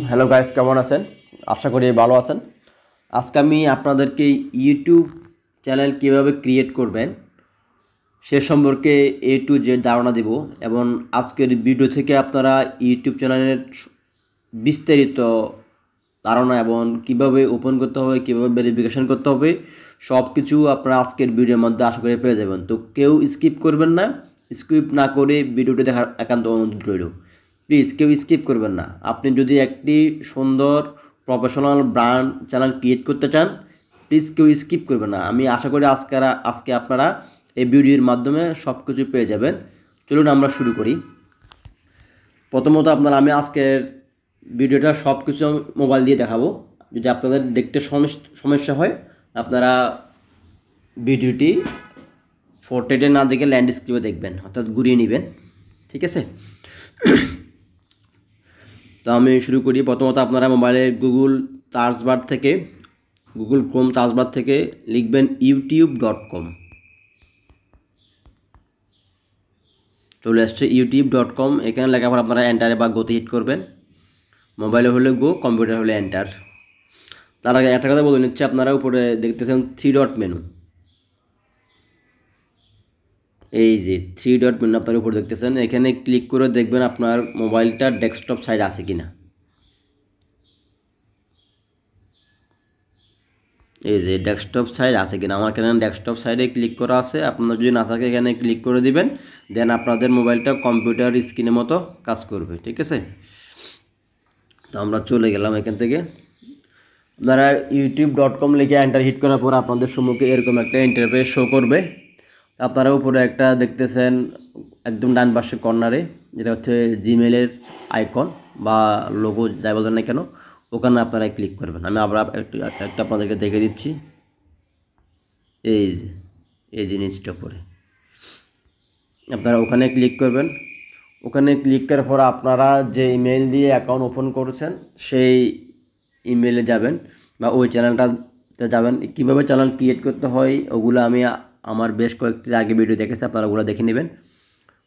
Hello guys, কেমন আছেন? আশা করি ভালো আছেন। আজকে আমি আপনাদেরকে ইউটিউব চ্যানেল কীভাবে ক্রিয়েট করবেন সে সম্পর্কে এ টু জেড ধারণা দেব, এবং আজকের ভিডিও থেকে আপনারা ইউটিউব চ্যানেলের বিস্তারিত ধারণা এবং কীভাবে ওপেন করতে হবে, কীভাবে ভেরিফিকেশন করতে হবে, সব কিছু আপনারা আজকের ভিডিওর মধ্যে আশা করি পেয়ে যাবেন। তো কেউ স্কিপ করবেন না, স্কিপ না করে ভিডিওটি দেখার একান্ত অনুরোধ রইল। প্লিজ কেউ স্কিপ করবেন না। আপনি যদি একটি সুন্দর প্রফেশনাল ব্র্যান্ড চ্যানেল ক্রিয়েট করতে চান, প্লিজ কেউ স্কিপ করবেন না। আমি আশা করি আজকে আপনারা এই ভিডিওর মাধ্যমে সব কিছু পেয়ে যাবেন। চলুন আমরা শুরু করি। প্রথমত আমি আজকের ভিডিওটা সব কিছু মোবাইল দিয়ে দেখাবো। যদি আপনাদের দেখতে সমস্যা হয়, আপনারা ভিডিওটি পোর্ট্রেটে না দেখে ল্যান্ডস্কেপে দেখবেন, অর্থাৎ ঘুরিয়ে নেবেন। ঠিক আছে? তো আমি শুরু করি। প্রথমত আপনারা মোবাইলের গুগল ক্রোম সার্চবার থেকে লিখবেন youtube.com। চলে আসছে youtube.com। এখানে লেখার পর আপনারা এন্টারে বা গোতে হিট করবেন। মোবাইলে হলে গো, কম্পিউটার হলে এন্টার। তার আগে একটা কথা বলে নিচ্ছে, আপনারা উপরে দেখতেছেন 3 ডট মেনু। এই যে 3 ডট মেনু আপনারা উপরে দেখতেছেন, এখানে ক্লিক করে দেখবেন আপনার মোবাইলটা ডেস্কটপ সাইড আছে কিনা। এই যে ডেস্কটপ সাইড আছে কিনা, আমার এখানে ডেস্কটপ সাইডে ক্লিক করা আছে। আপনার যদি না থাকে এখানে ক্লিক করে দিবেন, দেন আপনাদের মোবাইলটা কম্পিউটার স্ক্রিনের মতো কাজ করবে। ঠিক আছে? তো আমরা চলে গেলাম এখান থেকে। আপনারা youtube.com লিখে এন্টার হিট করার পর আপনাদের সম্মুখে এরকম একটা ইন্টারফেস শো করবে। আপনারা উপরে একটা দেখতেছেন একদম ডান পাশে কর্নারে, যেটা হচ্ছে জিমেলের আইকন বা লোগো যাই বলেন না কেন, ওখানে আপনারা ক্লিক করবেন। আমি আবার একটা আপনাদেরকে দেখে দিচ্ছি। এই জিনিসটা পরে আপনারা ওখানে ক্লিক করবেন। ওখানে ক্লিক করার পর আপনারা যে ইমেল দিয়ে অ্যাকাউন্ট ওপেন করেছেন সেই ইমেলে যাবেন বা ওই চ্যানেলটাতে যাবেন। কীভাবে চ্যানেল ক্রিয়েট করতে হয় ওগুলো আমি আমার বেশ কয়েকটি আগে ভিডিও দেখেছি, আপনারা ওগুলো দেখে নেবেন।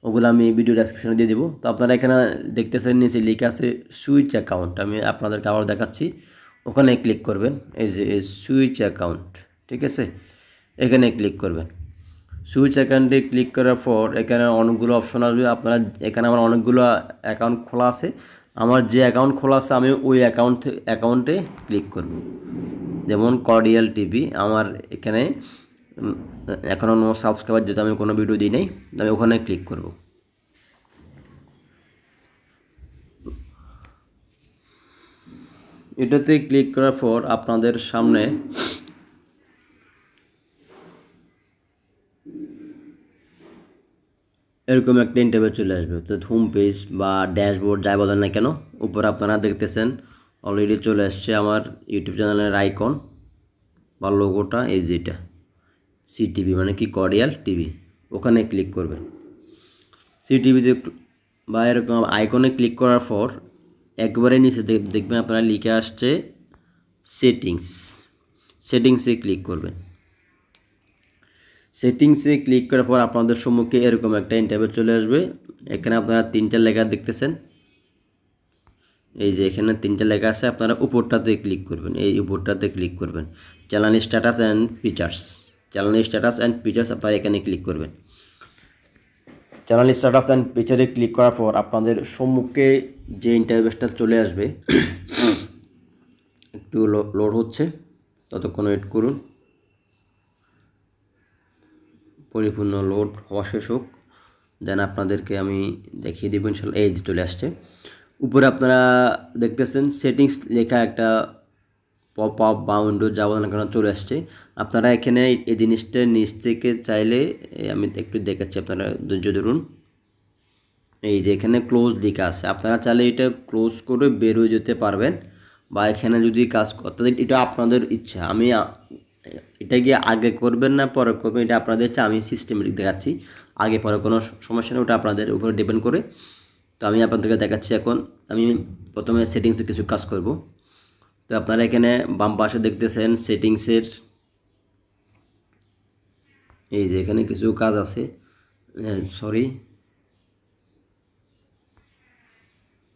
ওগুলো আমি ভিডিও ডেসক্রিপশনে দিয়ে দেবো। তো আপনারা এখানে দেখতেছেন নিচে লেখা আছে সুইচ অ্যাকাউন্ট। আমি আপনাদেরকে আবার দেখাচ্ছি। ওখানে ক্লিক করবেন, এই যে সুইচ অ্যাকাউন্ট। ঠিক আছে? এখানে ক্লিক করবেন। সুইচ অ্যাকাউন্টে ক্লিক করার পর এখানে অনেকগুলো অপশন আসবে। আপনারা এখানে আমার অনেকগুলো অ্যাকাউন্ট খোলা আছে। আমার যে অ্যাকাউন্ট খোলা আছে আমি ওই অ্যাকাউন্টে ক্লিক করব। যেমন কর্ডিয়াল টিভি, আমার এখানে এখনও নো সাবস্ক্রাইবার, যেহেতু আমি কোনো ভিডিও দিই নাই, আমি ওখানে ক্লিক করব। এটাতে ক্লিক করার পর আপনাদের সামনে এরকম একটা ইন্টারভিউ চলে আসবে। তো হোম পেজ বা ড্যাশবোর্ড যাই বলেন না কেন, উপরে আপনারা দেখতেছেন অলরেডি চলে আসছে আমার ইউটিউব চ্যানেলের আইকন বা লোগোটা। এই যেটা সিটিভি মানে কি কর্ডিয়াল টিভি, ওখানে ক্লিক করবেন। সিটিভিতে বা এরকম আইকনে ক্লিক করার পর একবারে নিচে দেখবেন আপনারা লিখে আসছে সেটিংসে ক্লিক করবেন। সেটিংসে ক্লিক করার পর আপনাদের সম্মুখে এরকম একটা ইন্টারভিউ চলে আসবে। এখানে আপনারা 3টা লেখা দেখতেছেন। এই যে এখানে 3টা লেখা আছে, আপনারা উপরটাতে ক্লিক করবেন। এই উপরটাতে ক্লিক করবেন চ্যানেল স্ট্যাটাস অ্যান্ড ফিচার্স। আপনারা এখানে ক্লিক করবেন। চ্যানেল স্ট্যাটাস অ্যান্ড ফিচারে ক্লিক করার পর আপনাদের সম্মুখে যে ইন্টারফেসটা চলে আসবে, একটু লোড হচ্ছে, ততক্ষণ ওয়েট করুন। পরিপূর্ণ লোড হওয়া শেষ হোক, দেন আপনাদেরকে আমি দেখিয়ে দেবো ইনশাল্লাহ। এই যে চলে আসছে। উপরে আপনারা দেখতেছেন সেটিংস লেখা একটা পপ আপ বা উইন্ডো যা বলেন কেন চলে আসছে। আপনারা এখানে এই জিনিসটা নিচ থেকে চাইলে আমি একটু দেখাচ্ছি, আপনারা ধৈর্য ধরুন। এই যে এখানে ক্লোজ লেখা আছে, আপনারা চাইলে এটা ক্লোজ করে বের হয়ে যেতে পারবেন, বা এখানে যদি কাজ করতে, এটা আপনাদের ইচ্ছা। আমি এটা গিয়ে আগে করবেন না পরে করবেন এটা আপনাদের ইচ্ছা। আমি সিস্টেমেটিক দেখাচ্ছি, আগে পরে কোনো সমস্যা নেই, ওটা আপনাদের উপরে ডিপেন্ড করে। তো আমি আপনাদেরকে দেখাচ্ছি। এখন আমি প্রথমে সেটিংসে কিছু কাজ করব। তো আপনারা এখানে বাম পাশে দেখতেছেন সেটিংসের, এই যে এখানে কিছু কাজ আছে।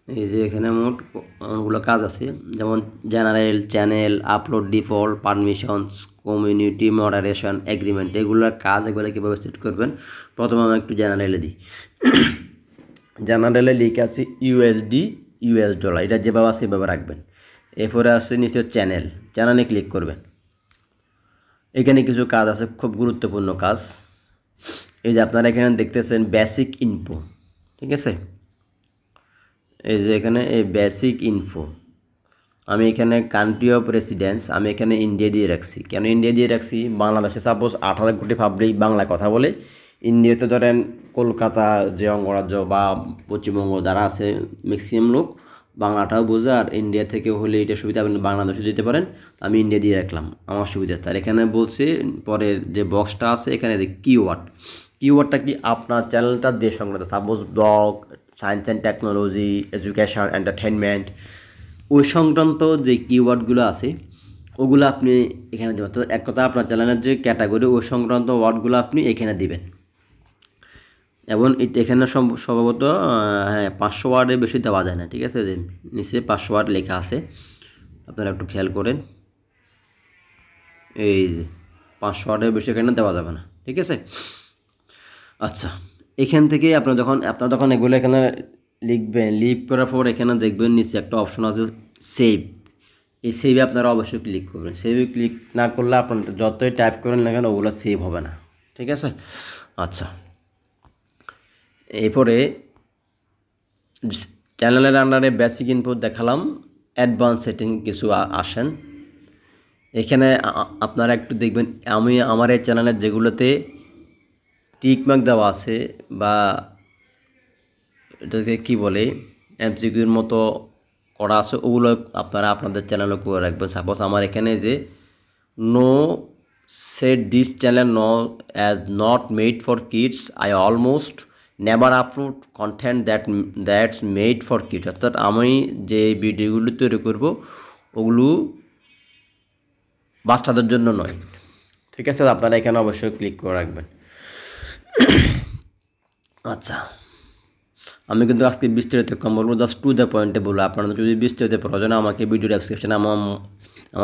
এই যে এখানে মোট অনেকগুলো কাজ আছে, যেমন general, channel, upload, default, permissions, community moderation, agreement, এগুলোর কাজ এগুলো কীভাবে সেট করবেন। প্রথমে আমি একটু জেনারেলে দিই। জেনারেলে লিখে আছে ইউএসডি, ইউএস ডলার, এটা যেভাবে আছে সেভাবে রাখবেন। এরপরে আসছে নিচে চ্যানেল, চ্যানেলে ক্লিক করবেন। এখানে কিছু কাজ আছে, খুব গুরুত্বপূর্ণ কাজ। এই যে আপনারা এখানে দেখতেছেন বেসিক ইনফো, ঠিক আছে। এই যে এখানে এই বেসিক ইনফো, আমি এখানে কান্ট্রি অফ রেসিডেন্স আমি এখানে ইন্ডিয়া দিয়ে রাখছি। কেন ইন্ডিয়া দিয়ে রাখছি? বাংলাদেশে সাপোজ 18 কোটি পাবলিক বাংলা কথা বলে, ইন্ডিয়াতে ধরেন কলকাতা যে অঙ্গরাজ্য বা পশ্চিমবঙ্গ যারা আছে ম্যাক্সিমাম লোক বাংলাটাও বোঝে, আর ইন্ডিয়া থেকে হলে এটা সুবিধা আপনি বাংলাদেশে দিতে পারেন। আমি ইন্ডিয়া দিয়ে রাখলাম আমার সুবিধা। তার এখানে বলছে পরের যে বক্সটা আছে এখানে যে কিওয়ার্ড, কিওয়ার্ডটা কি আপনার চ্যানেলটা দিয়ে সংক্রান্ত, suppose blog, science and technology, education, entertainment, ওই সংক্রান্ত যে কিওয়ার্ডগুলো আছে ওগুলো আপনি এখানে দেবেন। তো এক কথা আপনার চ্যানেলের যে ক্যাটাগরি ওই সংক্রান্ত ওয়ার্ডগুলো আপনি এখানে দিবেন। এবং এখানে সম্ভবত হ্যাঁ 500 ওয়ার্ডের বেশি দেওয়া যায় না, ঠিক আছে। নিচে 500 ওয়ার্ড লেখা আছে, আপনারা একটু খেয়াল করেন। এই যে 500 ওয়ার্ডের বেশি এখানে দেওয়া যাবে না, ঠিক আছে। আচ্ছা, এখান থেকে আপনার যখন এগুলো এখানে লিখবেন, লিখ করার পর এখানে দেখবেন নিচে একটা অপশন আছে সেভ। এই সেভে আপনারা অবশ্যই ক্লিক করবেন। সেভে ক্লিক না করলে আপনার যতই টাইপ করেন না কেন ওগুলো সেভ হবে না, ঠিক আছে। আচ্ছা, এরপরে চ্যানেলের আন্ডারে বেসিক ইনপুট দেখালাম, অ্যাডভান্স সেটিং কিছু আসেন। এখানে আপনারা একটু দেখবেন, আমি আমার এই চ্যানেলের যেগুলোতে টিকমার্ক দেওয়া আছে বা এটাকে কী বলে এমসিকিউর মতো করা আছে, ওগুলো আপনারা আপনাদের চ্যানেলে করে রাখবেন। সাপোজ আমার এখানে যে no set this channel no as not made for kids, I almost never upload content that's made for kids, অর্থাৎ আমি যে ভিডিওগুলো তৈরি করব ওগুলো বাচ্চাদের জন্য নয়, ঠিক আছে। আপনারা এখানে অবশ্যই ক্লিক করে রাখবেন। আচ্ছা, আমি কিন্তু আজকে বিস্তারিত কম বলবো, জাস্ট টু দ্য পয়েন্টে বলবো। আপনারা যদি বিস্তারিত প্রয়োজন আমাকে ভিডিও ডেসক্রিপশনে আমার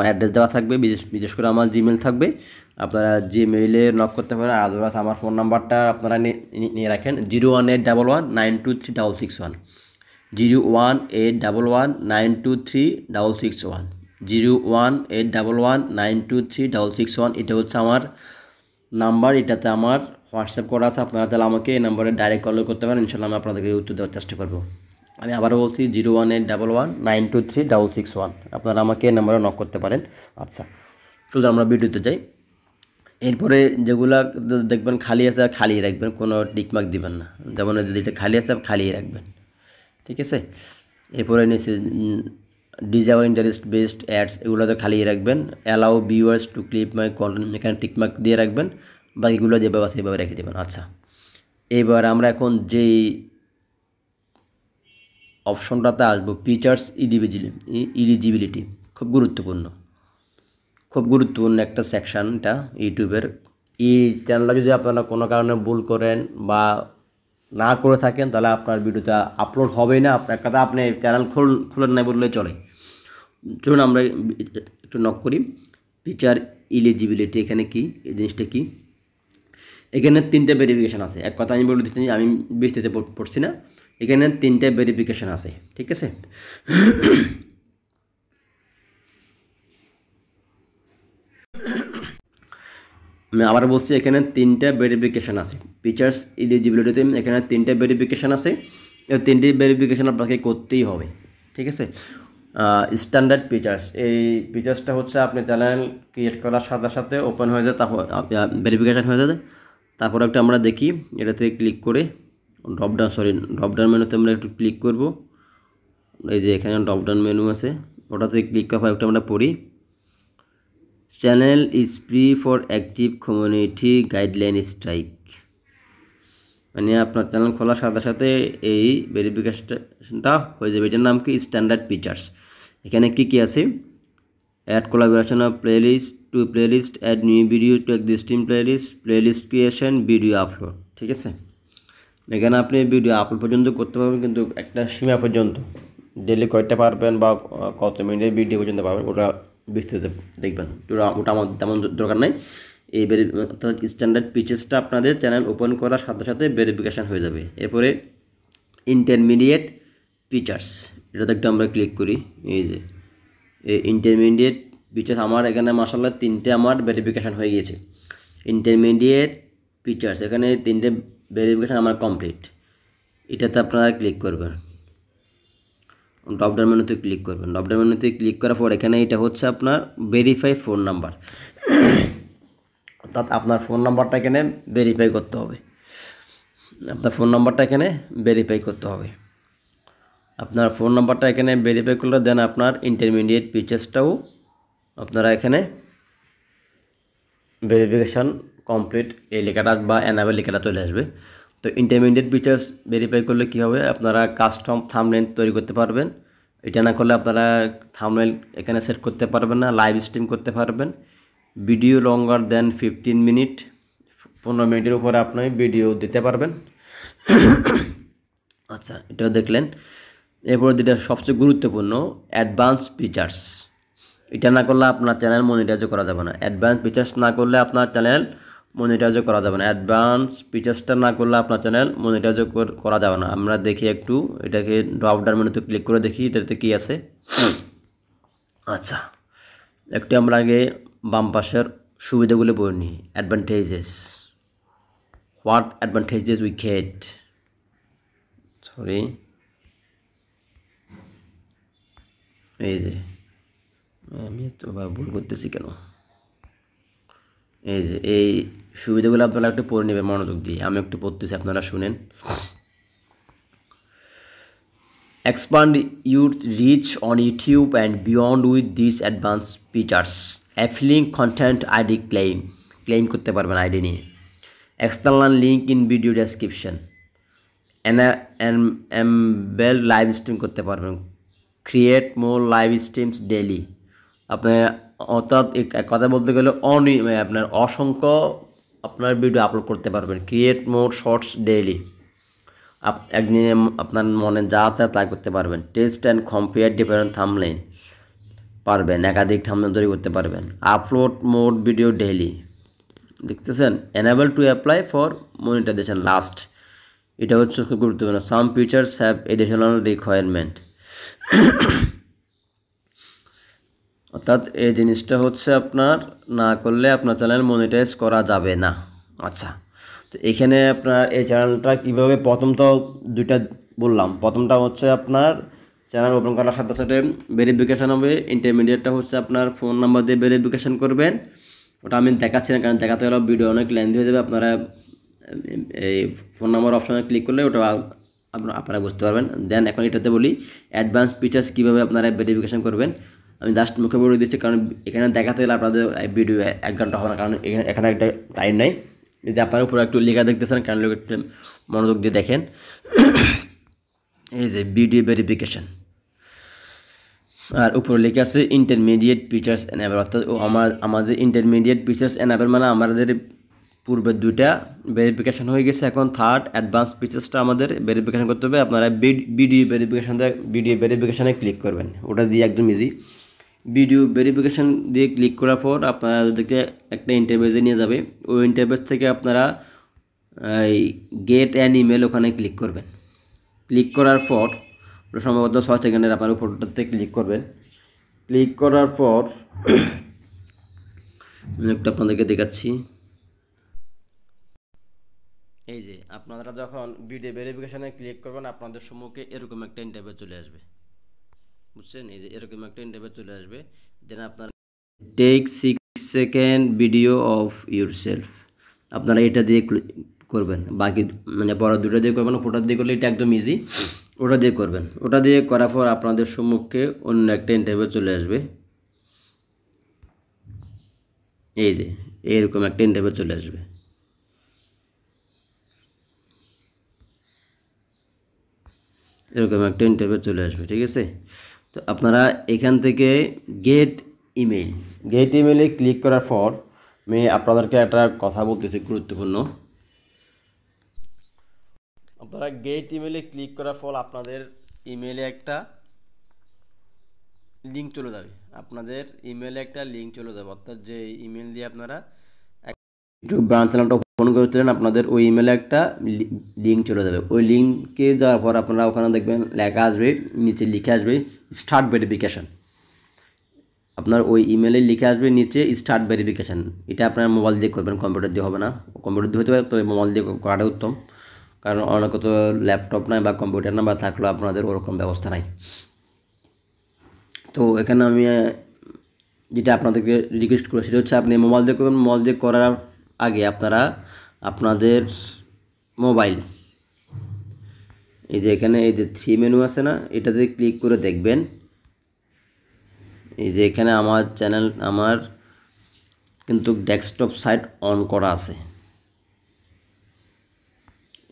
অ্যাড্রেস দেওয়া থাকবে, বিশেষ করে আমার জিমেল থাকবে, আপনারা জিমেইলে নক করতে পারেন। আদারওয়াইজ আমার ফোন নাম্বারটা আপনারা নিয়ে রাখেন 01811923661, 01811923661, 01811923661। এটা হচ্ছে আমার নাম্বার, এটাতে আমার হোয়াটসঅ্যাপ করা আছে। আপনারা তাহলে আমাকে এই নাম্বারে ডাইরেক্ট কল করতে পারেন, ইনশাল্লাহ আমি আপনাদেরকে উত্তর দেওয়ার চেষ্টা করব। আমি আবারও বলছি 01811923661, আপনারা আমাকে এই নাম্বারে নক করতে পারেন। আচ্ছা, শুধু আমরা ভিডিওতে যাই। এরপরে যেগুলা দেখবেন খালি আছে খালি রাখবেন, কোনো টিকমার্ক দিবেন না। যেমন যেটা খালি আছে খালি রাখবেন, ঠিক আছে। এরপরে নিচে ডিজাইন ইন্টারেস্ট বেসড অ্যাডস, এগুলোতে খালি রাখবেন। Allow viewers to clip my content, এখানে টিকমার্ক দিয়ে রাখবেন, বাকিগুলো যেভাবে আছে সেভাবে রেখে দেবেন। আচ্ছা, এবার আমরা এখন যেই অপশনটাতে আসবো, ফিচার্স ইলিজিবিলিটি, খুব গুরুত্বপূর্ণ একটা সেকশন এটা ইউটিউবের। এই চ্যানেলটা যদি আপনারা কোনো কারণে ভুল করেন বা না করে থাকেন তাহলে আপনার ভিডিওটা আপলোড হবেই না। আপনার কথা আপনি চ্যানেল খুলেন না বললেই চলে। চলুন আমরা একটু নক করি। ফিচার ইলিজিবিলিটি এখানে কি, এই জিনিসটা কি? এখানে 3টে ভেরিফিকেশান আছে। এক কথা আমি বলে দিচ্ছি, আমি বিস্তারিত পড়ছি না। এখানে 3টে ভেরিফিকেশান আছে, ঠিক আছে। আমি আবার বলছি, এখানে 3টে ভেরিফিকেশান আছে। ফিচার্স ইলিজিবিলিটিতে এখানে 3টে ভেরিফিকেশান আছে। এই 3টি ভেরিফিকেশান আপনাকে করতেই হবে, ঠিক আছে। স্ট্যান্ডার্ড ফিচার্স, এই ফিচার্সটা হচ্ছে আপনি চ্যানেল ক্রিয়েট করার সাথে সাথে ওপেন হয়ে যায়, তারপর ভেরিফিকেশান হয়ে যাবে। তারপর একটা আমরা দেখি, এটাতে ক্লিক করে ড্রপডাউন মেনুতে আমরা একটু ক্লিক করব। এই যে এখানে ড্রপডাউন মেনু আছে, ওটাতে ক্লিক করার পর একটা আমরা পড়ি, channel is free for active community guideline strike. মানে আপনার চ্যানেল খোলার সাথে সাথে এই ভেরিফিকেশনটা হয়ে যাবে। এটার নাম কি? Standard features. এখানে কি আছে? Add collaboration of playlist to playlist, add new video to existing playlist creation, video upload, ঠিক আছে। এখানে আপনি ভিডিও আপলোড পর্যন্ত করতে পারবেন, কিন্তু একটা সীমা পর্যন্ত। ডেলি কয়টা পারবেন বা কত মিনিটের ভিডিও পর্যন্ত পারবেন ওটা বিস্তারিত দেখবেন। ওটা আমার তেমন দরকার নাই। এই অর্থাৎ স্ট্যান্ডার্ড পিচেসটা আপনাদের চ্যানেল ওপেন করার সাথে সাথে ভেরিফিকেশান হয়ে যাবে। এরপরে ইন্টারমিডিয়েট ফিচার্স, এটাতে একটু আমরা ক্লিক করি। এই যে এই ইন্টারমিডিয়েট ফিচার্স আমার এখানে মাশাআল্লাহ 3টে আমার ভেরিফিকেশান হয়ে গিয়েছে। ইন্টারমিডিয়েট ফিচার্স এখানে 3টে ভেরিফিকেশান আমার কমপ্লিট। এটাতে আপনারা ক্লিক করবেন, ড্রপডাউন মেনুতে ক্লিক করবেন। ড্রপডাউন মেনুতে ক্লিক করার পর এখানে এটা হচ্ছে আপনার ভেরিফাই ফোন নাম্বার, অর্থাৎ আপনার ফোন নাম্বারটা এখানে ভেরিফাই করতে হবে। আপনার ফোন নাম্বারটা এখানে ভেরিফাই করতে হবে। আপনার ফোন নাম্বারটা এখানে ভেরিফাই করলে দেন আপনার ইন্টারমিডিয়েট ফিচার্সটাও আপনারা এখানে ভেরিফিকেশান কমপ্লিট এই লেখাটা বা এনাবেল লেখাটা চলে আসবে। তো ইন্টারমিডিয়েট ফিচার্স ভেরিফাই করলে কী হবে, আপনারা কাস্টম থাম্বনেল তৈরি করতে পারবেন। এটা না করলে আপনারা থাম্বনেল এখানে সেট করতে পারবেন না, লাইভ স্ট্রিম করতে পারবেন। ভিডিও লঙ্গার দেন 15 মিনিট, 15 মিনিটের উপরে আপনি ভিডিও দিতে পারবেন। আচ্ছা, এটাও দেখলেন। এরপর যেটা সবচেয়ে গুরুত্বপূর্ণ অ্যাডভান্স ফিচার্স, এটা না করলে আপনার চ্যানেল মনিটাইজও করা যাবে না। অ্যাডভান্স ফিচার্স না করলে আপনার চ্যানেল মনিটাইজও করা যাবে না। অ্যাডভান্স ফিচার্সটা না করলে আপনার চ্যানেল মনিটাইজও করা যাবে না। আমরা দেখি একটু এটাকে ড্রপডাউন মেনুতে ক্লিক করে দেখি এটাতে কী আছে। আচ্ছা, একটু আমরা আগে বাম পাশের সুবিধাগুলো পড়ে নিই। Advantages, what advantages we get, sorry এই যে আমি তো ভুল করতেছি কেন। এই যে এই সুবিধাগুলো আপনারা একটু পড়ে নেবেন মনোযোগ দিয়ে। আমি একটু পড়তেছি, আপনারা শুনেন। Expand your reach on YouTube and beyond with these advanced features. Affiliate content ID claim করতে পারবেন আইডি নিয়ে। External link in video description. embed live stream করতে পারবেন। ক্রিয়েট মোর লাইভ স্ট্রিমস ডেইলি। আপনার অর্থাৎ এক কথা বলতে গেলে আপনার অসংখ্য আপনার ভিডিও আপলোড করতে পারবেন। ক্রিয়েট মোর শর্টস ডেইলি, একদিনে আপনার মনে যা চায় তাই করতে পারবেন। Test and compare different thumbnail পারবেন, একাধিক থাম্বনেল তৈরি করতে পারবেন। আপলোড মোর ভিডিও ডেইলি, দেখতেছেন। Enable to apply for monetisation last, এটা হচ্ছে খুব গুরুত্বপূর্ণ। Some features have additional requirement, অর্থাৎ এই জিনিসটা হচ্ছে আপনার না করলে আপনার চ্যানেল মনিটাইজ করা যাবে না। আচ্ছা, তো এখানে আপনার এই চ্যানেলটা কীভাবে, প্রথম তো দুইটা বললাম। প্রথমটা হচ্ছে আপনার চ্যানেল ওপেন করার সাথে সাথে ভেরিফিকেশান হবে। ইন্টারমিডিয়েটটা হচ্ছে আপনার ফোন নাম্বার দিয়ে ভেরিফিকেশান করবেন। ওটা আমি দেখাচ্ছি না, কারণ দেখাতে গেলে ভিডিও অনেক লেন্থি হয়ে যাবে। আপনারা এই ফোন নাম্বার অপশনে ক্লিক করলে ওটা আপনারা বুঝতে পারবেন। দেন এখন এটাতে বলি অ্যাডভান্স ফিচার্স কীভাবে আপনারা ভেরিফিকেশান করবেন। আমি জাস্ট মুখে বলে দিচ্ছি, কারণ এখানে দেখাতে গেলে আপনাদের ভিডিও 1 ঘন্টা হবে না, কারণ এখানে একটা টাইম নাই। যদি আপনার উপরে একটু লেখা দেখতেছেন, কারণ একটু মনোযোগ দিয়ে দেখেন। এই যে ভিডিও ভেরিফিকেশান, আর উপরে লেখা আছে ইন্টারমিডিয়েট ফিচার্স এনাবেল, অর্থাৎ আমাদের ইন্টারমিডিয়েট ফিচার্স এনাবেল মানে আমাদের পূর্বে দুইটা ভেরিফিকেশান হয়ে গেছে। এখন থার্ড অ্যাডভান্স ফিচার্সটা আমাদের ভেরিফিকেশান করতে হবে। আপনারা ভিডিও ভেরিফিকেশানে ক্লিক করবেন, ওটা দিয়ে একদম ইজি। ভিডিও ভেরিফিকেশান দিয়ে ক্লিক করার পর আপনাদেরকে একটা ইন্টারফেসে নিয়ে যাবে। ওই ইন্টারফেস থেকে আপনারা এই গেট অ্যান ইমেল ওখানে ক্লিক করবেন। ক্লিক করার পর সম্ভবত 6 সেকেন্ডের আপনার উপরটাতে ক্লিক করবেন। ক্লিক করার পর একটু আপনাদেরকে দেখাচ্ছি। এই যে আপনারা যখন ভিডিও ভেরিফিকেশানে ক্লিক করবেন, আপনাদের সম্মুখে এরকম একটা ইন্টারফেস চলে আসবে, বুঝছেন। এই যে এরকম একটা ইন্টারফেস চলে আসবে। দেন আপনার take 6 second video of yourself, আপনারা এটা দিয়ে করবেন। বাকি মানে বড় দুটো দিয়ে করবেন, ওটা দিয়ে করলে এটা একদম ইজি। ওটা দিয়ে করবেন। ওটা দিয়ে করার পর আপনাদের সম্মুখে অন্য একটা ইন্টারফেস চলে আসবে। এই যে এরকম একটা ইন্টারফেস চলে আসবে। এরকম একটা ইন্টারফেস চলে আসবে, ঠিক আছে। তো আপনারা এখান থেকে গেট ইমেইলে ক্লিক করার পর আমি আপনাদেরকে একটা কথা বলতেছি গুরুত্বপূর্ণ। আপনারা গেট ইমেইলে ক্লিক করার পর আপনাদের ইমেইলে একটা লিঙ্ক চলে যাবে, আপনাদের ইমেলে একটা লিঙ্ক চলে যাবে, অর্থাৎ যে ইমেল দিয়ে আপনারা ইউটিউব বানান চ্যানেলটা ওপেন করেছিলেন আপনাদের ওই ইমেলে একটা লিঙ্ক চলে যাবে। ওই লিঙ্কে যাওয়ার পর আপনারা ওখানে দেখবেন লেখা আসবে, নিচে লিখে আসবে স্টার্ট ভেরিফিকেশান। আপনার ওই ইমেলে লিখে আসবে নিচে স্টার্ট ভেরিফিকেশান। এটা আপনার মোবাইল দিয়ে করবেন, কম্পিউটার দিয়ে হবে না। কম্পিউটার দিয়ে হতে পারে, তবে মোবাইল দিয়ে করাটা উত্তম, কারণ অনেক তো ল্যাপটপ নাই বা কম্পিউটার না, বা থাকলেও আপনাদের ওরকম ব্যবস্থা নাই। তো এখানে আমি যেটা আপনাদেরকে রিকোয়েস্ট করি সেটা হচ্ছে আপনি মোবাইল দিয়ে করবেন। মোবাইল দিয়ে করার আগে আপনারা আপনাদের মোবাইল, এই যে এখানে এই যে 3 মেনু আছে না, এটাতে ক্লিক করে দেখবেন এই যে এখানে আমার চ্যানেল, আমার কিন্তু ডেস্কটপ সাইট অন করা আছে।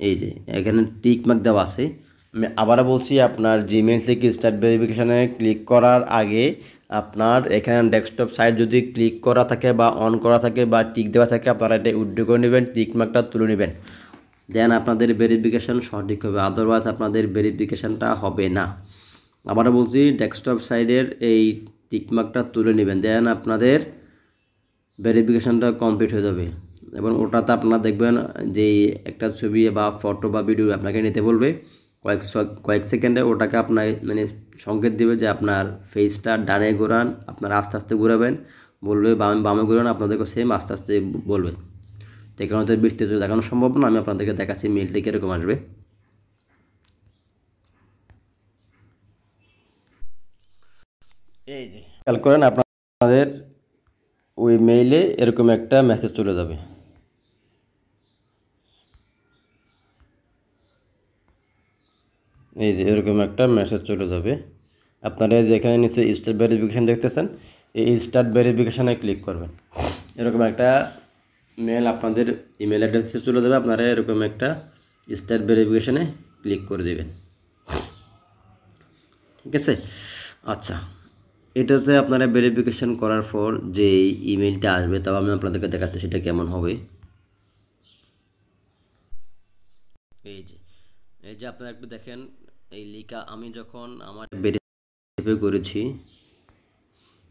এই যে এখানে টিক মার্ক দেওয়া আছে। আমি আবারও বলছি, আপনার জিমেইল থেকে স্টার্ট ভেরিফিকেশানে ক্লিক করার আগে আপনার এখানে ডেস্কটপ সাইট যদি ক্লিক করা থাকে বা অন করা থাকে বা টিক দেওয়া থাকে, আপনারা এটা উইথড্র করে নেবেন, টিক মার্কটা তুলে নেবেন, দেন আপনাদের ভেরিফিকেশান সঠিক হবে, আদারওয়াইজ আপনাদের ভেরিফিকেশানটা হবে না। আবারও বলছি, ডেস্কটপ সাইডের এই টিক মার্কটা তুলে নেবেন, দেন আপনাদের ভেরিফিকেশানটা কমপ্লিট হয়ে যাবে। এবং ওটাতে আপনারা দেখবেন যে একটা ছবি বা ফটো বা ভিডিও আপনাকে নিতে বলবে কয়েক সেকেন্ডে, ওটাকে আপনার মানে সংকেত দেবে যে আপনার ফেসটা ডানে ঘোরান, আপনারা আস্তে আস্তে ঘোরাবেন, বলবে বামে ঘোরান, আপনাদেরকে সেম আস্তে আস্তে বলবে। তো এখানে হয়তো বিস্তারিত দেখানো সম্ভব না, আমি আপনাদেরকে দেখাচ্ছি মেলটি কীরকম আসবে। এই যে খেয়াল করেন, আপনাদের ওই মেইলে এরকম একটা মেসেজ চলে যাবে। এই যে এরকম একটা মেসেজ চলে যাবে। আপনারা যেখানে নিচে স্টার্ট ভেরিফিকেশান দেখতেছেন, এই স্টার্ট ভেরিফিকেশানে ক্লিক করবেন, এরকম একটা মেল আপনাদের ইমেল অ্যাড্রেসে চলে যাবে। আপনারা এরকম একটা স্টার্ট ভেরিফিকেশানে ক্লিক করে দেবেন, ঠিক আছে। আচ্ছা, এটাতে আপনারা ভেরিফিকেশান করার পর যে ইমেলটা আসবে, তাও আমি আপনাদেরকে দেখাচ্ছি সেটা কেমন হবে। এই যে আপনারা একটু দেখেন, এই লেখা আমি যখন আমার ভেরিফাই করেছি,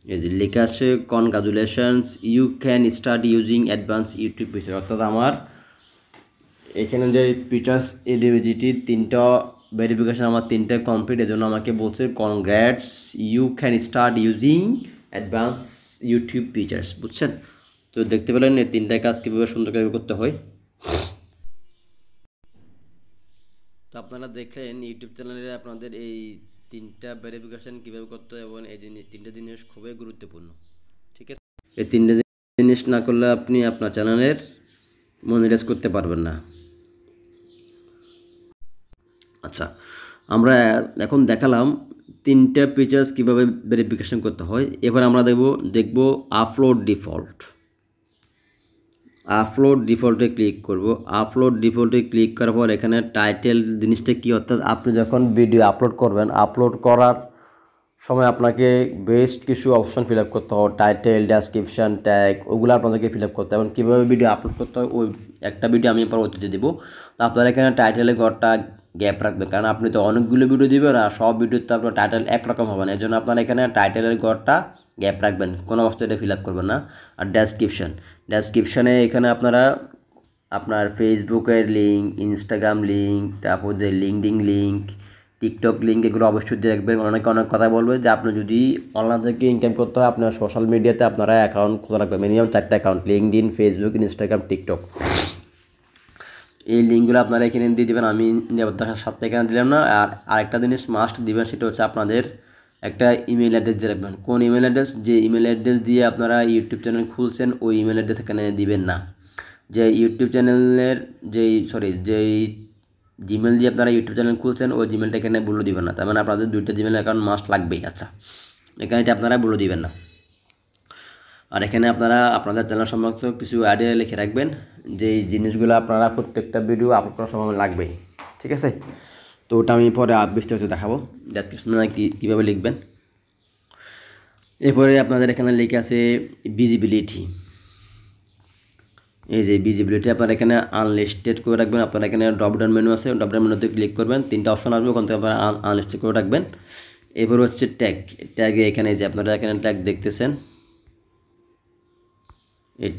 এই যে লেখা আছে congratulations you can start using advance YouTube feature, অর্থাৎ আমার এখানে যে ফিচার্স এলিজিবিলিটি 3টা ভেরিফিকেশান আমার 3টা কমপ্লিট, এর জন্য আমাকে বলছে congrats you can start using advance YouTube features, বুঝছেন। তো দেখতে পেলেন এই 3টা কাজ কীভাবে সুন্দরভাবে করতে হয়। তো আপনারা দেখলেন ইউটিউব চ্যানেলে আপনাদের এই 3টা ভেরিফিকেশান কীভাবে করতে হয়, এবং এই 3টা জিনিস খুবই গুরুত্বপূর্ণ, ঠিক আছে। এই 3টা জিনিস না করলে আপনি আপনার চ্যানেলের মনিটাইজ করতে পারবেন না। আচ্ছা, আমরা এখন দেখালাম 3টা ফিচার্স কীভাবে ভেরিফিকেশান করতে হয়। এবার আমরা দেখব আপলোড ডিফল্টে ক্লিক করব। আপলোড ডিফল্টে ক্লিক করার পর এখানে টাইটেল জিনিসটা কি, অর্থাৎ আপনি যখন ভিডিও আপলোড করবেন, আপলোড করার সময় আপনাকে বেস্ট কিছু অপশন ফিল আপ করতে হবে, টাইটেল, ডেসক্রিপশন, ট্যাগ, ওগুলো আপনাদেরকে ফিল আপ করতে হবে। এবং কীভাবে ভিডিও আপলোড করতে হয় ওই একটা ভিডিও আমি পরবর্তীতে দেবো। তো আপনারা এখানে টাইটেলের ঘরটা গ্যাপ রাখবেন, কারণ আপনি তো অনেকগুলো ভিডিও দেবেন আর সব ভিডিওতে আপনার টাইটেল একরকম হবে না, এর জন্য আপনারা এখানে টাইটেলের ঘরটা গ্যাপ রাখবেন, কোনো অবস্থায় এটা ফিল আপ করবেন না। আর ডেসক্রিপশানে এখানে আপনারা আপনার ফেসবুকের লিঙ্ক, ইনস্টাগ্রাম লিঙ্ক, তারপর যে লিঙ্কডিন লিঙ্ক, টিকটক লিঙ্ক, এগুলো অবশ্যই দেখবেন। অনেকে অনেক কথা বলবে যে আপনি যদি অনলাইন থেকে ইনকাম করতে হয়, আপনার সোশ্যাল মিডিয়াতে আপনারা অ্যাকাউন্ট খোলা রাখবেন, মিনিমাম 4টা account, LinkedIn, Facebook, Instagram, TikTok. এই লিঙ্কগুলো আপনারা এখানে দিয়ে দেবেন, আমি নিরাপত্তার সাথে এখানে দিলাম না। আর আরেকটা জিনিস মাস্ট দিবেন, সেটা হচ্ছে আপনাদের একটা ইমেল অ্যাড্রেস দিয়ে রাখবেন। কোন ইমেল অ্যাড্রেস? যে ইমেল অ্যাড্রেস দিয়ে আপনারা ইউটিউব চ্যানেল খুলছেন ওই ইমেল অ্যাড্রেস এখানে দিবেন না। যে ইউটিউব চ্যানেলের যেই জিমেল দিয়ে আপনারা ইউটিউব চ্যানেল খুলছেন ওই জিমেলটা এখানে বলে দিবেন না, তার মানে আপনাদের 2টা জিমেল অ্যাকাউন্ট মাস্ট লাগবেই। আচ্ছা, এখানে এটা আপনারা বলে দিবেন না। আর এখানে আপনারা আপনাদের চ্যানেল সম্পর্কে কিছু আইডিয়া লিখে রাখবেন, যে জিনিসগুলো আপনারা প্রত্যেকটা ভিডিও আপলোড করার সময় লাগবেই, ঠিক আছে। তো ওটা আমি পরে বিস্তারিত দেখাবো, ডেসক্রিপশনে কীভাবে লিখবেন। এরপরে আপনাদের এখানে লিখে আছে ভিজিবিলিটি। এই যে ভিজিবিলিটি আপনারা এখানে আনলিস্টেড করে রাখবেন। আপনারা এখানে ড্রপডাউন মেনু আছে, ড্রপডাউন মেনুতে ক্লিক করবেন, 3টা অপশন আসবে, ওখান থেকে আপনারা আনলিস্টেড করে রাখবেন। এরপর হচ্ছে ট্যাগ। ট্যাগে এখানে যে আপনারা এখানে ট্যাগ দেখতেছেন, এই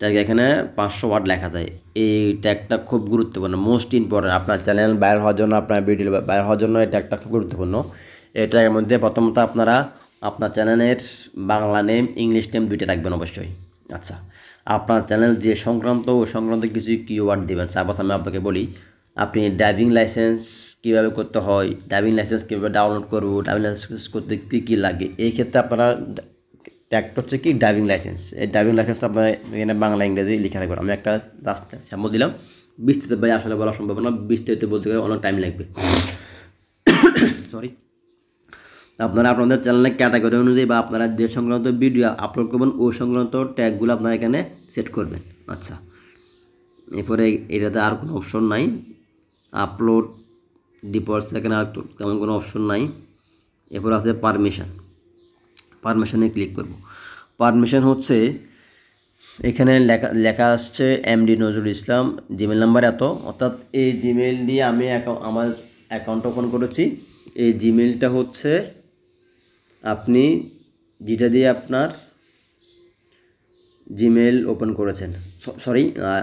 ট্যাগ এখানে 500 ওয়ার্ড লেখা যায়। এই ট্যাগটা খুব গুরুত্বপূর্ণ, মোস্ট ইম্পর্টেন্ট। আপনার চ্যানেল বাইর হওয়ার জন্য, আপনার ভিডিও বাইর হওয়ার জন্য এই ট্যাগটা খুব গুরুত্বপূর্ণ। এই ট্যাগের মধ্যে প্রথমত আপনারা আপনার চ্যানেলের বাংলা নেম, ইংলিশ নেম দুইটা রাখবেন অবশ্যই। আচ্ছা, আপনার চ্যানেল যে সংক্রান্ত ওই সংক্রান্ত কিছু কিওয়ার্ড দেবেন। সাপোজ আমি আপনাকে বলি, আপনি ড্রাইভিং লাইসেন্স কীভাবে করতে হয়, ড্রাইভিং লাইসেন্স কীভাবে ডাউনলোড করবো, ড্রাইভিং লাইসেন্স করতে কী কী লাগে, এই ক্ষেত্রে আপনারা ট্যাগটা হচ্ছে কি ড্রাইভিং লাইসেন্স। এই ড্রাইভিং লাইসেন্সটা আপনার এখানে বাংলা ইংরেজি লিখে রাখবেন। আমি একটা জাস্ট স্যাম্পল দিলাম, বিস্তারিত ভাই আসলে বলা সম্ভব না, বিস্তারিত বলতে গেলে অনেক টাইম লাগবে, সরি। আপনারা আপনাদের চ্যানেলের ক্যাটাগরি অনুযায়ী বা আপনারা যে সংক্রান্ত ভিডিও আপলোড করবেন ওই সংক্রান্ত ট্যাগগুলো আপনারা এখানে সেট করবেন। আচ্ছা, এরপরে এটাতে আর কোনো অপশন নাই, আপলোড ডিপোর্টস এখানে আর তেমন কোনো অপশন নাই। এরপর আছে পারমিশনে ক্লিক করব। পারমিশন হচ্ছে এখানে লেখা আসছে MD Nazrul Islam, Gmail number এত, অর্থাৎ এই জিমেল দিয়ে আমি আমার অ্যাকাউন্ট ওপেন করেছি। এই জিমেলটা হচ্ছে আপনি যেটা দিয়ে আপনার জিমেল ওপেন করেছেন, সরি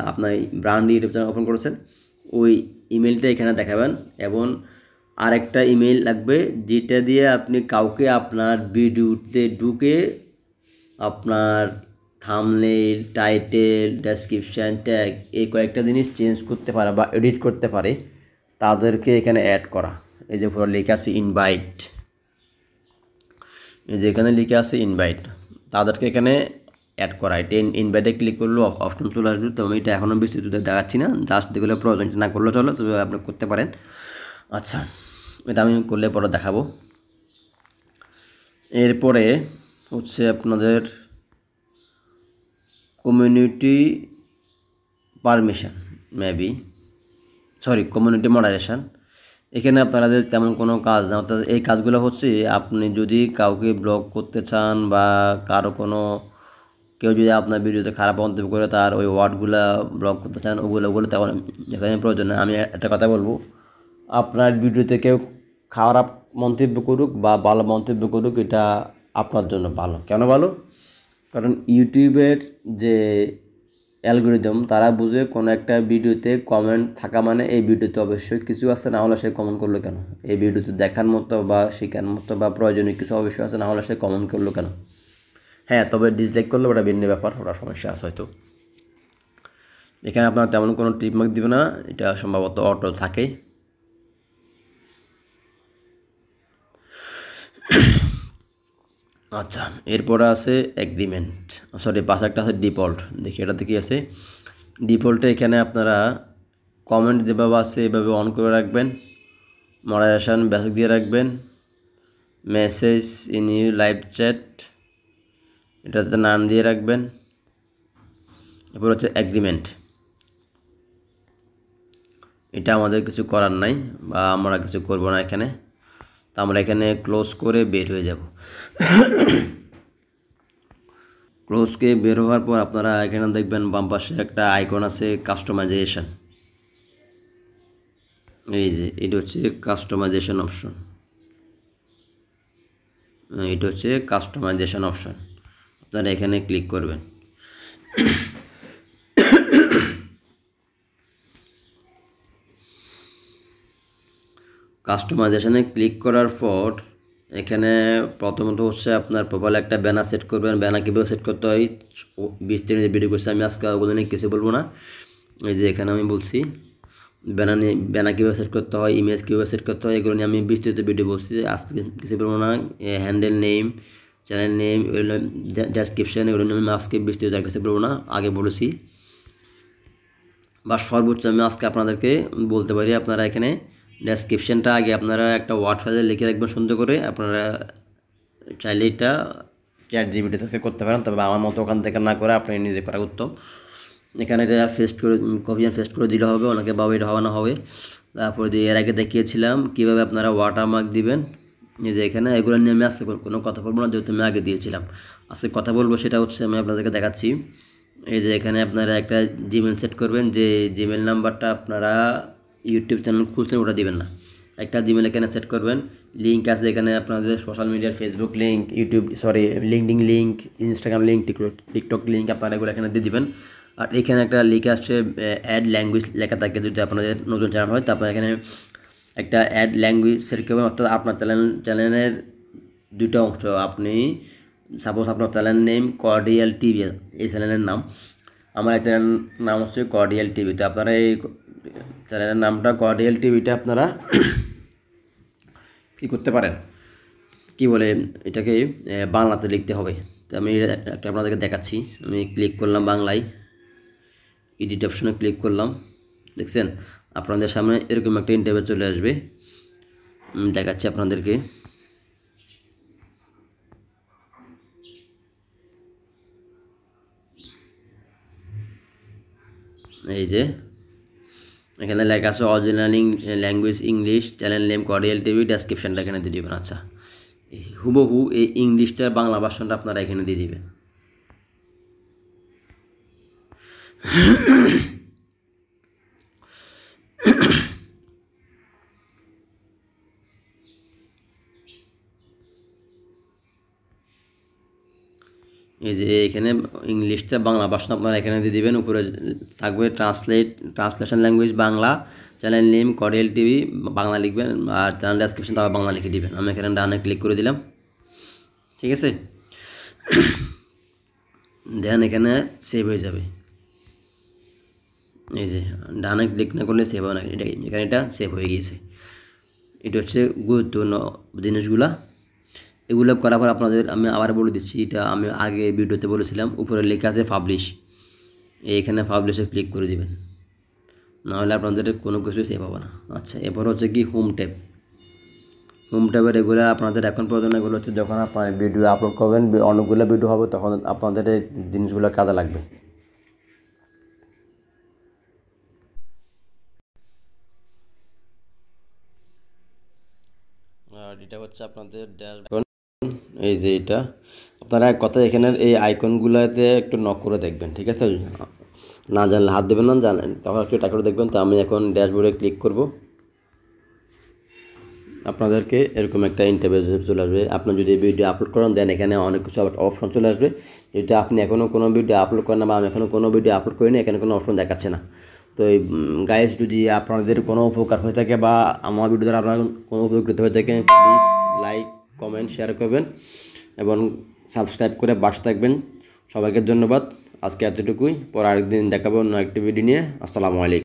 আপনার ব্র্যান্ড ইউটিউব চ্যানেল ওপেন করেছেন, ওই ইমেলটা এখানে দেখাবেন। এবং আরেকটা ইমেল লাগবে যেটা দিয়ে আপনি কাউকে আপনার ভিডিওতে ঢুকে আপনার থাম্বনেইল, টাইটেল, ডেসক্রিপশান, ট্যাগ এই কয়েকটা জিনিস চেঞ্জ করতে পারে বা এডিট করতে পারে, তাদেরকে এখানে অ্যাড করা। এই যে পুরো লেখা আছে ইনভাইট, এই যে এখানে লিখে আছে ইনভাইট, তাদেরকে এখানে অ্যাড করা। এটা ইনভাইটে ক্লিক করলে অপশন চলে আসবে। তো আমি এটা এখনও বিস্তারিত দেখাচ্ছি না, জাস্ট যেগুলো প্রয়োজন না করলে চলো, তবে আপনি করতে পারেন। আচ্ছা, এটা আমি করলে পরে দেখাবো। এরপরে হচ্ছে আপনাদের কমিউনিটি পারমিশন, কমিউনিটি মডারেশন। এখানে আপনাদের তেমন কোনো কাজ না, অর্থাৎ এই কাজগুলো হচ্ছে আপনি যদি কাউকে ব্লক করতে চান বা কারো কেউ যদি আপনার ভিডিওতে খারাপ মন্তব্য করে তার ওই ওয়ার্ডগুলো ব্লক করতে চান, ওগুলো তেমন এখানে প্রয়োজন না। আমি একটা কথা বলবো, আপনার ভিডিওতে কেউ খারাপ মন্তব্য করুক বা ভালো মন্তব্য করুক, এটা আপনার জন্য ভালো। কেন ভালো? কারণ ইউটিউবের যে অ্যালগোরিদম তারা বুঝে কোনো একটা ভিডিওতে কমেন্ট থাকা মানে এই ভিডিওতে অবশ্যই কিছু আছে, না হলে সে কমেন্ট করলো কেন? এই ভিডিওতে দেখার মতো বা শেখার মতো বা প্রয়োজনীয় কিছু অবশ্যই আছে, না হলে সে কমেন্ট করলো কেন? হ্যাঁ, তবে ডিসলাইক করলে ওটা ভিন্ন ব্যাপার, ওটা সমস্যা আছে হয়তো। এখানে আপনার তেমন কোনো টিপ মার্ক দিবে না, এটা সম্ভবত অটো থাকে। আচ্ছা, এরপরে আছে এগ্রিমেন্ট, পাশে একটা আছে ডিফল্ট। দেখি এটাতে কি আছে। ডিফল্টে এখানে আপনারা কমেন্ট যেভাবে আছে এভাবে অন করে রাখবেন, মডারেশন বেসিক দিয়ে রাখবেন, message in you live chat এটাতে নাম দিয়ে রাখবেন। এরপর হচ্ছে এগ্রিমেন্ট, এটা আমাদের কিছু করার নাই বা আমরা কিছু করব না এখানে। তো আমরা এখানে ক্লোজ করে বের হয়ে যাব। ক্লোজকে বের হওয়ার পর আপনারা এখানে দেখবেন বাম পাশে একটা আইকন আছে কাস্টমাইজেশন। এই যে এটা হচ্ছে কাস্টমাইজেশন অপশন, এটা হচ্ছে কাস্টমাইজেশন অপশন, আপনারা এখানে ক্লিক করবেন। কাস্টমাইজেশনে ক্লিক করার পর এখানে প্রথমত হচ্ছে আপনার প্রোফাইলে একটা ব্যানার সেট করবেন। ব্যানার কীভাবে সেট করতে হয় বিস্তারিত ভিডিও করছি আমি, আজকে ওগুলো নিয়ে কিছু বলবো না। এই যে এখানে আমি বলছি ব্যানার কীভাবে সেট করতে হয়, ইমেজ কীভাবে সেট করতে হয়, এগুলো নিয়ে আমি বিস্তারিত ভিডিও বলছি, আজকে কিছু বলবো না। হ্যান্ডেল নেম, চ্যানেল নেম, এগুলো ডেসক্রিপশান, এগুলো নিয়ে আমি আজকে বিস্তারিত কিছু বলবো না, আগে বলেছি। বা সর্বোচ্চ আমি আজকে আপনাদেরকে বলতে পারি, আপনারা এখানে ডেসক্রিপশানটা আগে আপনারা একটা ওয়ার্ড ফাইলে লিখে রাখবেন সুন্দর করে। আপনারা চাইলে এটা ChatGPT থেকে করতে পারেন, তবে আমার মতো ওখান থেকে না করে আপনি নিজে করা উত্তম। এখানে এটা কপি অ্যান্ড পেস্ট করে দিলে হবে, অনেকে ভাবে এটা হবে না হবে। তারপরে এর আগে দেখিয়েছিলাম কীভাবে আপনারা ওয়াটারমার্ক দিবেন। এই যে এখানে এগুলো নিয়ে আমি আজকে কোনো কথা বলবো না, যেহেতু আমি আগে দিয়েছিলাম। আজকে কথা বলবো সেটা হচ্ছে আমি আপনাদেরকে দেখাচ্ছি। এই যে এখানে আপনারা একটা জিমেল সেট করবেন, যে জিমেল নাম্বারটা আপনারা ইউটিউব চ্যানেল খুলছেন ওটা দিবেন না, একটা জিমেল এখানে সেট করবেন। লিঙ্ক আছে এখানে আপনাদের সোশ্যাল মিডিয়ার Facebook link, LinkedIn link, Instagram link, TikTok link আপনারা এগুলো এখানে দিয়ে দিবেন। আর এখানে একটা লিঙ্ক আসছে অ্যাড ল্যাঙ্গুয়েজ লেখা থাকে, যদি আপনাদের নতুন চ্যানেল হয় তারপর এখানে একটা অ্যাড ল্যাঙ্গুয়েজ সেট করবেন। অর্থাৎ আপনার চ্যানেলের দুটো অংশ, আপনি সাপোজ আপনার চ্যানেল নেম কর্ডিয়াল টিভি, এই চ্যানেলের নাম, আমার এই চ্যানেল নাম হচ্ছে কর্ডিয়াল টিভি। তো আপনারা এই চ্যানেলের নামটা কর্ডিয়াল টিভিটা আপনারা কী করতে পারেন, কি বলে এটাকে বাংলাতে লিখতে হবে। তো আমি একটা আপনাদেরকে দেখাচ্ছি। আমি ক্লিক করলাম বাংলায়, এডিট অপশনে ক্লিক করলাম, দেখছেন আপনাদের সামনে এরকম একটা ইন্টারভিউ চলে আসবে। দেখাচ্ছি আপনাদেরকে। এই যে এখানে লেখা আছে original language English, channel name Cordial TV, ডেসক্রিপশনটা এখানে দিয়ে দেবেন। আচ্ছা, হুবহু এই ইংলিশটার বাংলা ভার্সনটা আপনারা এখানে দিয়ে দিবেন। এই যে এখানে ইংলিশটা বাংলা ভার্সন আপনারা এখানে দিয়ে দিবেন। উপরে থাকবে translation language Bangla, channel name Cordial TV Bangla লিখবেন, আর চ্যানেল ডেসক্রিপশন তারপর বাংলা লিখে দিবেন। আমি এখানে ডানে ক্লিক করে দিলাম, ঠিক আছে। দেন এখানে সেভ হয়ে যাবে। এই যে ডানে ক্লিক না করলে সেভ হয় না, এখানে এটা সেভ হয়ে গিয়েছে। এটা হচ্ছে গুরুত্বপূর্ণ জিনিসগুলা। এগুলো করার পর আপনাদের আমি আবার বলে দিচ্ছি, এটা আমি আগে ভিডিওতে বলেছিলাম। উপরে লেখা আছে পাবলিশ, এইখানে পাবলিশে ক্লিক করে দিবেন, নাহলে আপনাদের কোনো কিছু সেভ হবে না। আচ্ছা, এরপর হচ্ছে কি হোম ট্যাব। হোম ট্যাবের এগুলো আপনাদের এখন পর্যন্ত এগুলো হচ্ছে যখন আপনার ভিডিও আপলোড করবেন, অনেকগুলো ভিডিও হবে, তখন আপনাদের এই জিনিসগুলো কাজে লাগবে। আর এটা হচ্ছে আপনাদের ড্যাশবোর্ড। এই যে এটা আপনারা এক কথা এখানের এই আইকনগুলোতে একটু নক করে দেখবেন, ঠিক আছে। না জানলে হাত দেবেন, না জানেন তখন একটু টাকা করে দেখবেন। তো আমি এখন ড্যাশবোর্ডে ক্লিক করব, আপনাদেরকে এরকম একটা ইন্টারভিউ চলে আসবে। আপনি যদি ভিডিও আপলোড করেন দেন এখানে অনেক কিছু অপশন চলে আসবে। যদি আপনি এখনও কোনো ভিডিও আপলোড করেন না, বা আমি এখনও কোনো ভিডিও আপলোড করিনি, এখানে কোনো অপশন দেখাচ্ছে না। তো এই গাইস, যদি আপনাদের কোনো উপকার হয়ে থাকে বা আমার ভিডিও দ্বারা আপনার কোনো উপকৃত হয়ে থাকে, প্লিজ লাইক, কমেন্ট, শেয়ার করবেন এবং সাবস্ক্রাইব করে পাশে থাকবেন। সবাইকে ধন্যবাদ। আজকে এতটুকুই, পর আরেকদিন দেখাবো অন্য একটি ভিডিও নিয়ে। আসসালামু আলাইকুম।